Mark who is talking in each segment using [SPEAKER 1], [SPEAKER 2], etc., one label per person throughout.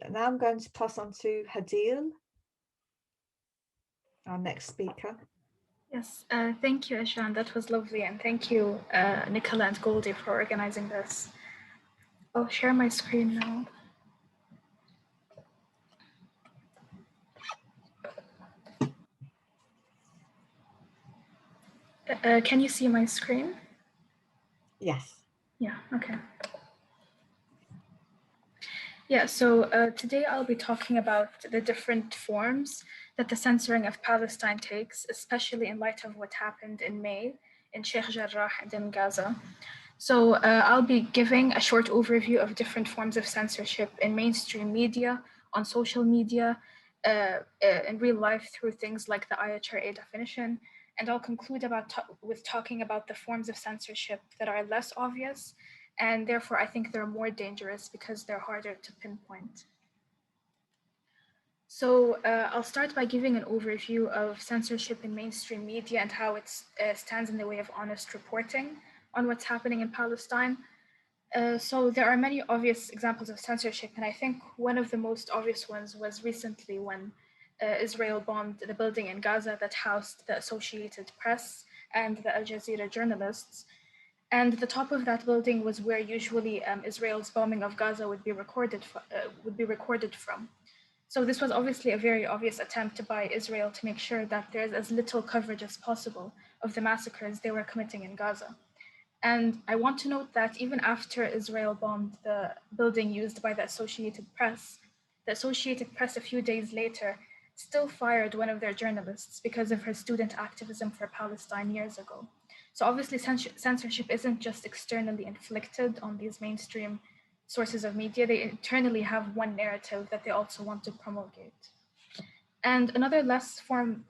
[SPEAKER 1] now I'm going to pass on to Hadil, our next speaker.
[SPEAKER 2] Yes, thank you, Ishan. That was lovely. And thank you, Nicola and Goldie, for organizing this. I'll share my screen now. Can you see my screen?
[SPEAKER 1] Yes.
[SPEAKER 2] Yeah, okay. Yeah, so today I'll be talking about the different forms that the censoring of Palestine takes, especially in light of what happened in May in Sheikh Jarrah and in Gaza. So I'll be giving a short overview of different forms of censorship in mainstream media, on social media, in real life through things like the IHRA definition. And I'll conclude with talking about the forms of censorship that are less obvious, and therefore I think they're more dangerous because they're harder to pinpoint. So I'll start by giving an overview of censorship in mainstream media and how it stands in the way of honest reporting on what's happening in Palestine. So there are many obvious examples of censorship, and I think one of the most obvious ones was recently when Israel bombed the building in Gaza that housed the Associated Press and the Al Jazeera journalists. And the top of that building was where usually Israel's bombing of Gaza would be recorded from. So this was obviously a very obvious attempt by Israel to make sure that there's as little coverage as possible of the massacres they were committing in Gaza. And I want to note that even after Israel bombed the building used by the Associated Press a few days later still fired one of their journalists because of her student activism for Palestine years ago. So obviously censorship isn't just externally inflicted on these mainstream sources of media, they internally have one narrative that they also want to promulgate. And another less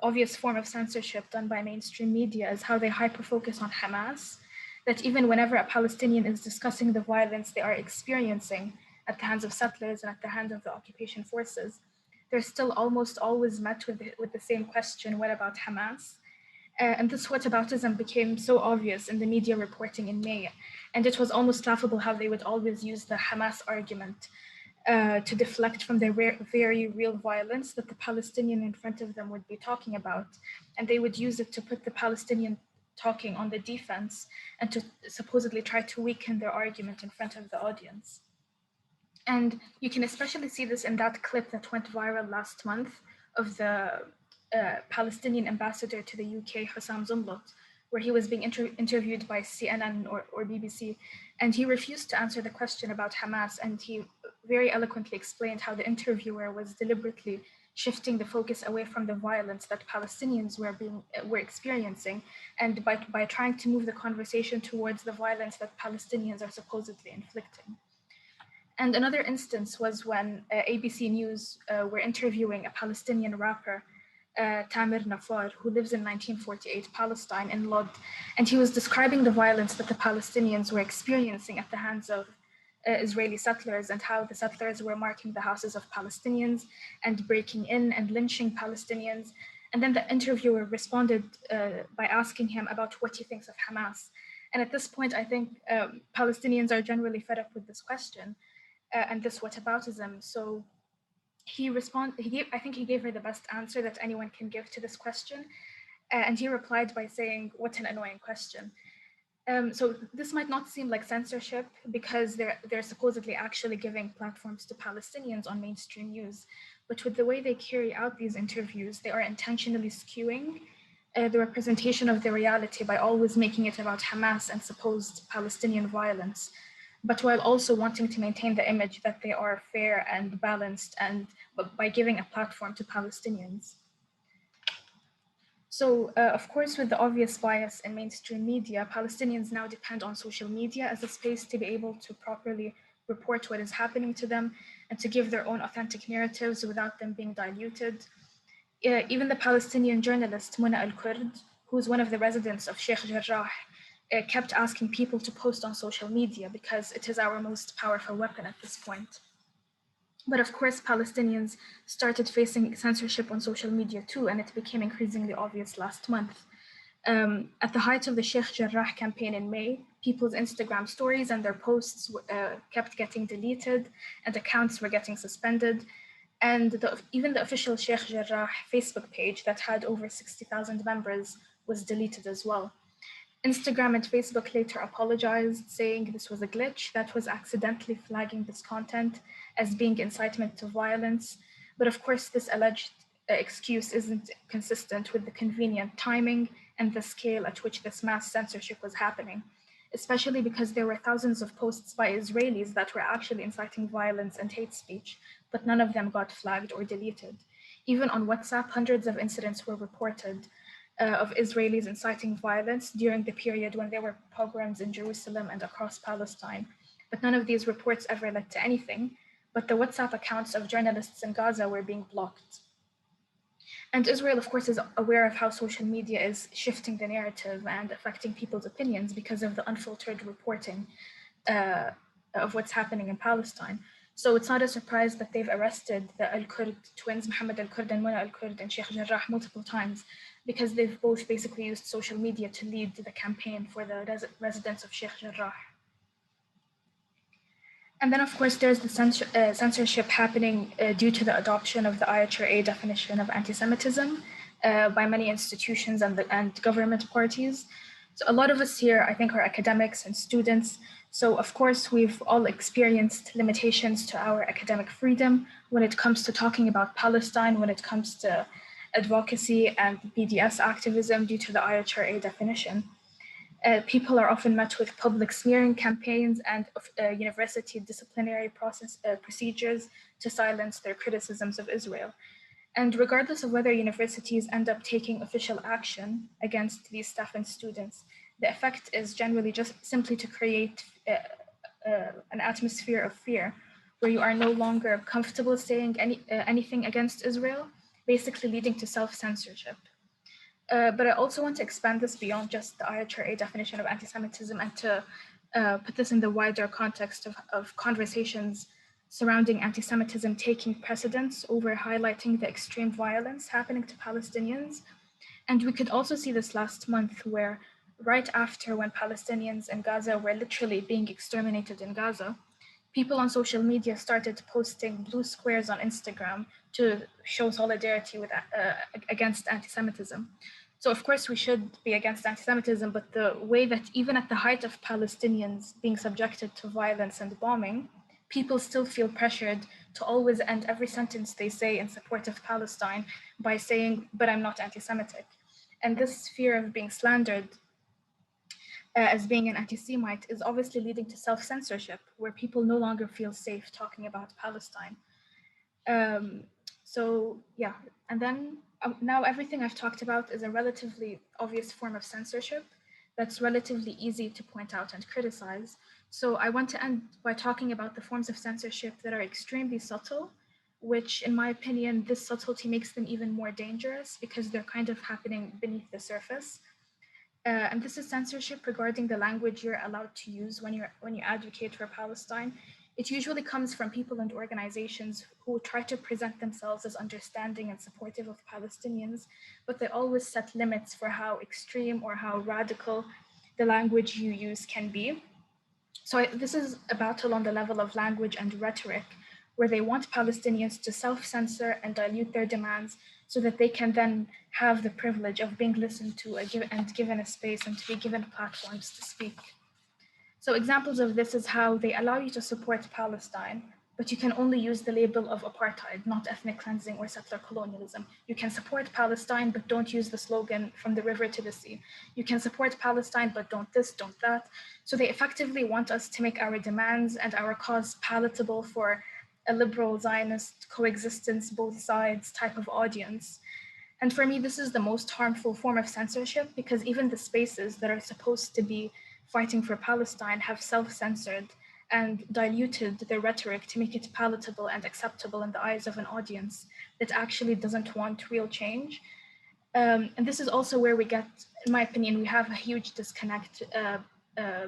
[SPEAKER 2] obvious form of censorship done by mainstream media is how they hyper-focus on Hamas, that even whenever a Palestinian is discussing the violence they are experiencing at the hands of settlers and at the hands of the occupation forces, they're still almost always met with the same question, what about Hamas? And this whataboutism became so obvious in the media reporting in May. And it was almost laughable how they would always use the Hamas argument to deflect from the very real violence that the Palestinian in front of them would be talking about. And they would use it to put the Palestinian talking on the defense and to supposedly try to weaken their argument in front of the audience. And you can especially see this in that clip that went viral last month of the Palestinian ambassador to the UK, Hussam Zumlot, where he was being interviewed by CNN or BBC, and he refused to answer the question about Hamas, and he very eloquently explained how the interviewer was deliberately shifting the focus away from the violence that Palestinians were experiencing, and by trying to move the conversation towards the violence that Palestinians are supposedly inflicting. And another instance was when ABC News were interviewing a Palestinian rapper, Tamer Nafar, who lives in 1948 Palestine in Lod, and he was describing the violence that the Palestinians were experiencing at the hands of Israeli settlers and how the settlers were marking the houses of Palestinians and breaking in and lynching Palestinians. And then the interviewer responded by asking him about what he thinks of Hamas. And at this point, I think Palestinians are generally fed up with this question and this whataboutism. So I think he gave her the best answer that anyone can give to this question. And he replied by saying, "What an annoying question." So this might not seem like censorship because they're supposedly actually giving platforms to Palestinians on mainstream news. But with the way they carry out these interviews, they are intentionally skewing the representation of the reality by always making it about Hamas and supposed Palestinian violence, but while also wanting to maintain the image that they are fair and balanced, and by giving a platform to Palestinians. So, of course, with the obvious bias in mainstream media, Palestinians now depend on social media as a space to be able to properly report what is happening to them and to give their own authentic narratives without them being diluted. Even the Palestinian journalist Muna al-Kurd, who's one of the residents of Sheikh Jarrah, kept asking people to post on social media because it is our most powerful weapon at this point. But of course, Palestinians started facing censorship on social media too, and it became increasingly obvious last month. At the height of the Sheikh Jarrah campaign in May, people's Instagram stories and their posts kept getting deleted, and accounts were getting suspended. And even the official Sheikh Jarrah Facebook page that had over 60,000 members was deleted as well. Instagram and Facebook later apologized, saying this was a glitch that was accidentally flagging this content as being incitement to violence. But of course, this alleged excuse isn't consistent with the convenient timing and the scale at which this mass censorship was happening, especially because there were thousands of posts by Israelis that were actually inciting violence and hate speech, but none of them got flagged or deleted. Even on WhatsApp, hundreds of incidents were reported of Israelis inciting violence during the period when there were pogroms in Jerusalem and across Palestine. But none of these reports ever led to anything, but the WhatsApp accounts of journalists in Gaza were being blocked. And Israel, of course, is aware of how social media is shifting the narrative and affecting people's opinions because of the unfiltered reporting of what's happening in Palestine. So it's not a surprise that they've arrested the Al-Kurd twins, Mohammed Al-Kurd and Mona Al-Kurd and Sheikh Jarrah multiple times, because they've both basically used social media to lead the campaign for the residents of Sheikh Jarrah. And then, of course, there's the censorship happening due to the adoption of the IHRA definition of anti-Semitism by many institutions and government parties. So a lot of us here, I think, are academics and students. So, of course, we've all experienced limitations to our academic freedom when it comes to talking about Palestine, when it comes to advocacy and BDS activism due to the IHRA definition. People are often met with public smearing campaigns and university disciplinary procedures to silence their criticisms of Israel. And regardless of whether universities end up taking official action against these staff and students, the effect is generally just simply to create an atmosphere of fear where you are no longer comfortable saying anything against Israel, basically leading to self-censorship. But I also want to expand this beyond just the IHRA definition of anti-Semitism and to put this in the wider context of conversations surrounding anti-Semitism taking precedence over highlighting the extreme violence happening to Palestinians. And we could also see this last month where right after when Palestinians in Gaza were literally being exterminated in Gaza, people on social media started posting blue squares on Instagram to show solidarity with against anti-Semitism. So of course we should be against anti-Semitism, but the way that even at the height of Palestinians being subjected to violence and bombing, people still feel pressured to always end every sentence they say in support of Palestine by saying, but I'm not anti-Semitic. And this fear of being slandered as being an anti-Semite is obviously leading to self-censorship, where people no longer feel safe talking about Palestine. So yeah, and then now everything I've talked about is a relatively obvious form of censorship that's relatively easy to point out and criticize. So I want to end by talking about the forms of censorship that are extremely subtle, which in my opinion, this subtlety makes them even more dangerous because they're kind of happening beneath the surface. And this is censorship regarding the language you're allowed to use when you advocate for Palestine. It usually comes from people and organizations who try to present themselves as understanding and supportive of Palestinians, but they always set limits for how extreme or how radical the language you use can be. So this is a battle on the level of language and rhetoric, where they want Palestinians to self-censor and dilute their demands so that they can then have the privilege of being listened to and given a space and to be given platforms to speak. So examples of this is how they allow you to support Palestine, but you can only use the label of apartheid, not ethnic cleansing or settler colonialism. You can support Palestine, but don't use the slogan from the river to the sea. You can support Palestine, but don't this, don't that. So they effectively want us to make our demands and our cause palatable for a liberal Zionist coexistence, both sides type of audience. And for me, this is the most harmful form of censorship because even the spaces that are supposed to be fighting for Palestine have self-censored and diluted their rhetoric to make it palatable and acceptable in the eyes of an audience that actually doesn't want real change. And this is also where we get, in my opinion, we have a huge disconnect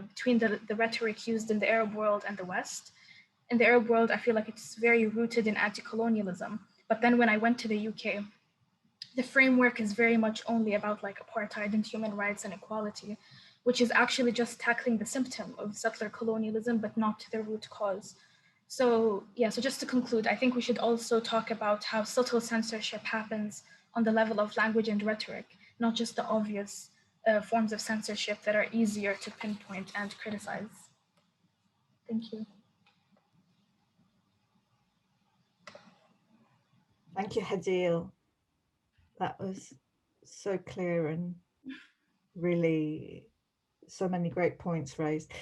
[SPEAKER 2] between the rhetoric used in the Arab world and the West. In the Arab world, I feel like it's very rooted in anti-colonialism. But then when I went to the UK, the framework is very much only about like apartheid and human rights and equality, which is actually just tackling the symptom of settler colonialism, but not the root cause. So yeah, so just to conclude, I think we should also talk about how subtle censorship happens on the level of language and rhetoric, not just the obvious forms of censorship that are easier to pinpoint and criticize. Thank you.
[SPEAKER 1] Thank you, Hadil. That was so clear and really so many great points raised.